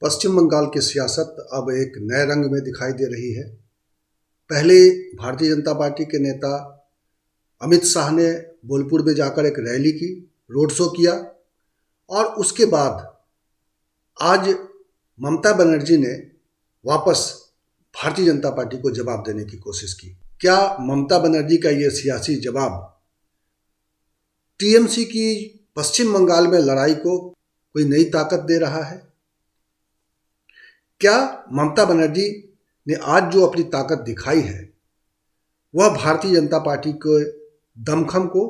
पश्चिम बंगाल की सियासत अब एक नए रंग में दिखाई दे रही है। पहले भारतीय जनता पार्टी के नेता अमित शाह ने बोलपुर में जाकर एक रैली की, रोड शो किया और उसके बाद आज ममता बनर्जी ने वापस भारतीय जनता पार्टी को जवाब देने की कोशिश की। क्या ममता बनर्जी का ये सियासी जवाब टीएमसी की पश्चिम बंगाल में लड़ाई को कोई नई ताकत दे रहा है? क्या ममता बनर्जी ने आज जो अपनी ताकत दिखाई है वह भारतीय जनता पार्टी के दमखम को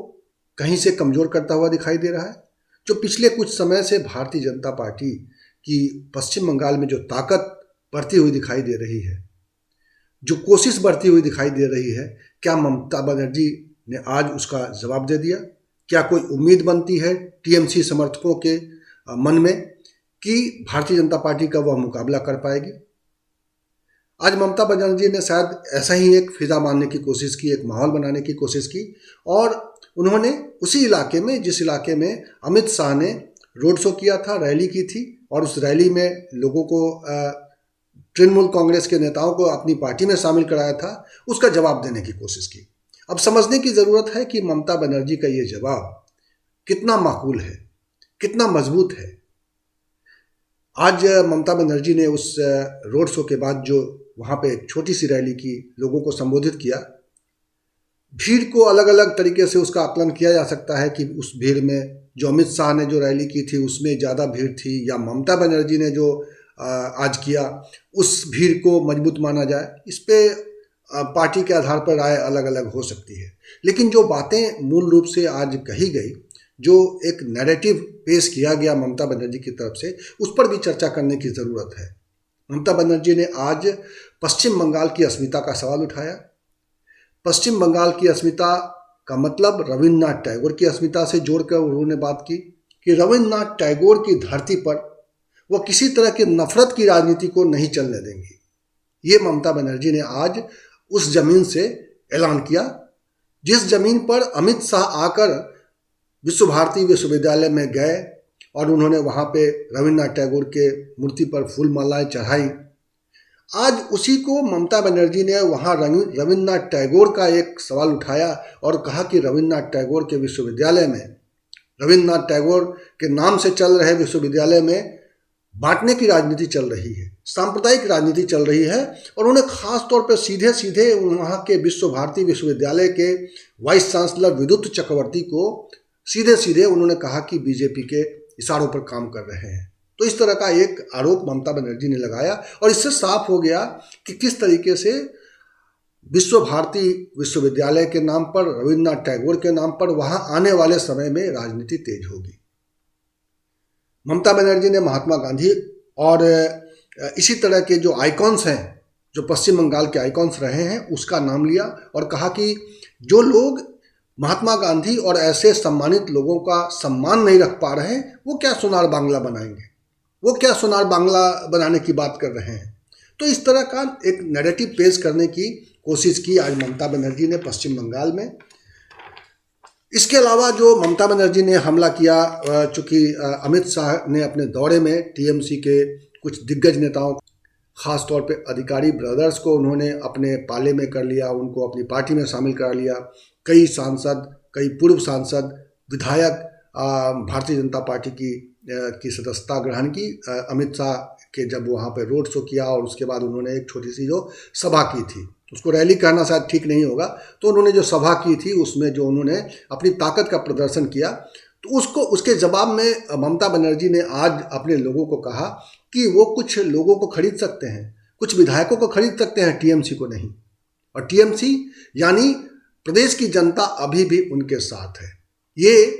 कहीं से कमजोर करता हुआ दिखाई दे रहा है? जो पिछले कुछ समय से भारतीय जनता पार्टी की पश्चिम बंगाल में जो ताकत बढ़ती हुई दिखाई दे रही है, जो कोशिश बढ़ती हुई दिखाई दे रही है, क्या ममता बनर्जी ने आज उसका जवाब दे दिया? क्या कोई उम्मीद बनती है टीएमसी समर्थकों के मन में कि भारतीय जनता पार्टी का वह मुकाबला कर पाएगी? आज ममता बनर्जी ने शायद ऐसा ही एक फिजा मारने की कोशिश की, एक माहौल बनाने की कोशिश की और उन्होंने उसी इलाके में, जिस इलाके में अमित शाह ने रोड शो किया था, रैली की थी और उस रैली में लोगों को, तृणमूल कांग्रेस के नेताओं को अपनी पार्टी में शामिल कराया था, उसका जवाब देने की कोशिश की। अब समझने की ज़रूरत है कि ममता बनर्जी का ये जवाब कितना माकूल है, कितना मजबूत है। आज ममता बनर्जी ने उस रोड शो के बाद जो वहाँ पे एक छोटी सी रैली की, लोगों को संबोधित किया, भीड़ को अलग अलग तरीके से उसका आकलन किया जा सकता है कि उस भीड़ में जो अमित शाह ने जो रैली की थी उसमें ज़्यादा भीड़ थी या ममता बनर्जी ने जो आज किया उस भीड़ को मजबूत माना जाए। इस पे पार्टी के आधार पर राय अलग अलग हो सकती है, लेकिन जो बातें मूल रूप से आज कही गई, जो एक नैरेटिव पेश किया गया ममता बनर्जी की तरफ से, उस पर भी चर्चा करने की ज़रूरत है। ममता बनर्जी ने आज पश्चिम बंगाल की अस्मिता का सवाल उठाया। पश्चिम बंगाल की अस्मिता का मतलब रविन्द्रनाथ टैगोर की अस्मिता से जोड़कर उन्होंने बात की कि रविन्द्रनाथ टैगोर की धरती पर वह किसी तरह की नफरत की राजनीति को नहीं चलने देंगी। ये ममता बनर्जी ने आज उस जमीन से ऐलान किया जिस जमीन पर अमित शाह आकर विश्व भारती विश्वविद्यालय में गए और उन्होंने वहाँ पे रविन्द्रनाथ टैगोर के मूर्ति पर फूल मालाएं चढ़ाई। आज उसी को ममता बनर्जी ने वहाँ रविन्द्रनाथ टैगोर का एक सवाल उठाया और कहा कि रविन्द्रनाथ टैगोर के विश्वविद्यालय में, रविन्द्रनाथ टैगोर के नाम से चल रहे विश्वविद्यालय में बांटने की राजनीति चल रही है, सांप्रदायिक राजनीति चल रही है। और उन्हें खास तौर पर सीधे सीधे वहाँ के विश्व भारती विश्वविद्यालय के वाइस चांसलर विद्युत चक्रवर्ती को सीधे सीधे उन्होंने कहा कि बीजेपी के इशारों पर काम कर रहे हैं। तो इस तरह का एक आरोप ममता बनर्जी ने लगाया और इससे साफ हो गया कि किस तरीके से विश्व भारती विश्वविद्यालय के नाम पर, रविन्द्रनाथ टैगोर के नाम पर वहाँ आने वाले समय में राजनीति तेज होगी। ममता बनर्जी ने महात्मा गांधी और इसी तरह के जो आइकॉन्स हैं, जो पश्चिम बंगाल के आइकॉन्स रहे हैं, उसका नाम लिया और कहा कि जो लोग महात्मा गांधी और ऐसे सम्मानित लोगों का सम्मान नहीं रख पा रहे हैं, वो क्या सोनार बांग्ला बनाएंगे, वो क्या सोनार बांग्ला बनाने की बात कर रहे हैं। तो इस तरह का एक नैरेटिव पेश करने की कोशिश की आज ममता बनर्जी ने पश्चिम बंगाल में। इसके अलावा जो ममता बनर्जी ने हमला किया, चूँकि अमित शाह ने अपने दौरे में टीएमसी के कुछ दिग्गज नेताओं, ख़ास तौर पे अधिकारी ब्रदर्स को उन्होंने अपने पाले में कर लिया, उनको अपनी पार्टी में शामिल करा लिया। कई सांसद, कई पूर्व सांसद, विधायक भारतीय जनता पार्टी की सदस्यता ग्रहण की अमित शाह के जब वहाँ पे रोड शो किया और उसके बाद उन्होंने एक छोटी सी जो सभा की थी, उसको रैली कहना शायद ठीक नहीं होगा, तो उन्होंने जो सभा की थी उसमें जो उन्होंने अपनी ताकत का प्रदर्शन किया, तो उसके जवाब में ममता बनर्जी ने आज अपने लोगों को कहा कि वो कुछ लोगों को खरीद सकते हैं, कुछ विधायकों को खरीद सकते हैं, टीएमसी को नहीं। और टीएमसी यानी प्रदेश की जनता अभी भी उनके साथ है, ये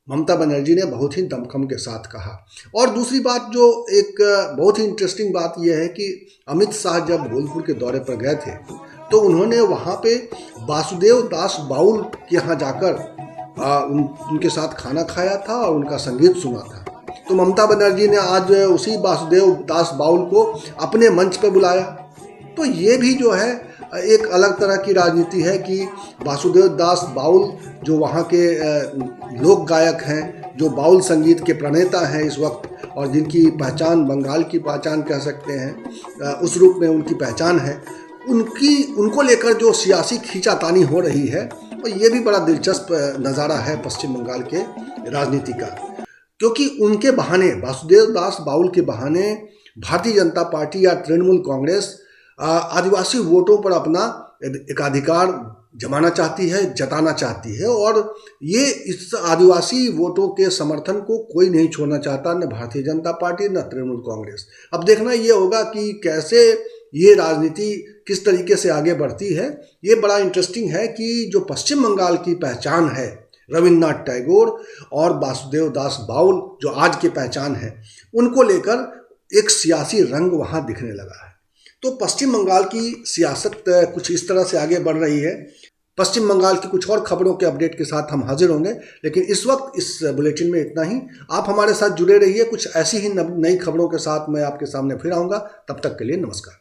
ममता बनर्जी ने बहुत ही दमखम के साथ कहा। और दूसरी बात, जो एक बहुत ही इंटरेस्टिंग बात यह है कि अमित शाह जब भोजपुर के दौरे पर गए थे तो उन्होंने वहाँ पे वासुदेव दास बाउल के यहाँ जाकर उनके साथ खाना खाया था और उनका संगीत सुना था। तो ममता बनर्जी ने आज उसी वासुदेव दास बाउल को अपने मंच पर बुलाया। तो ये भी जो है एक अलग तरह की राजनीति है कि वासुदेव दास बाउल जो वहाँ के लोक गायक हैं, जो बाउल संगीत के प्रणेता हैं इस वक्त और जिनकी पहचान बंगाल की पहचान कह सकते हैं, उस रूप में उनकी पहचान है, उनको लेकर जो सियासी खींचातानी हो रही है, और ये भी बड़ा दिलचस्प नज़ारा है पश्चिम बंगाल के राजनीति का, क्योंकि उनके बहाने, वासुदेव दास बाउल के बहाने भारतीय जनता पार्टी या तृणमूल कांग्रेस आदिवासी वोटों पर अपना एकाधिकार जमाना चाहती है, जताना चाहती है, और ये इस आदिवासी वोटों के समर्थन को कोई नहीं छोड़ना चाहता, न भारतीय जनता पार्टी न तृणमूल कांग्रेस। अब देखना ये होगा कि कैसे ये राजनीति किस तरीके से आगे बढ़ती है। ये बड़ा इंटरेस्टिंग है कि जो पश्चिम बंगाल की पहचान है, रविन्द्रनाथ टैगोर और वासुदेव दास बाउल जो आज की पहचान है, उनको लेकर एक सियासी रंग वहाँ दिखने लगा है। तो पश्चिम बंगाल की सियासत कुछ इस तरह से आगे बढ़ रही है। पश्चिम बंगाल की कुछ और खबरों के अपडेट के साथ हम हाजिर होंगे, लेकिन इस वक्त इस बुलेटिन में इतना ही। आप हमारे साथ जुड़े रहिए, कुछ ऐसी ही नई खबरों के साथ मैं आपके सामने फिर आऊँगा। तब तक के लिए नमस्कार।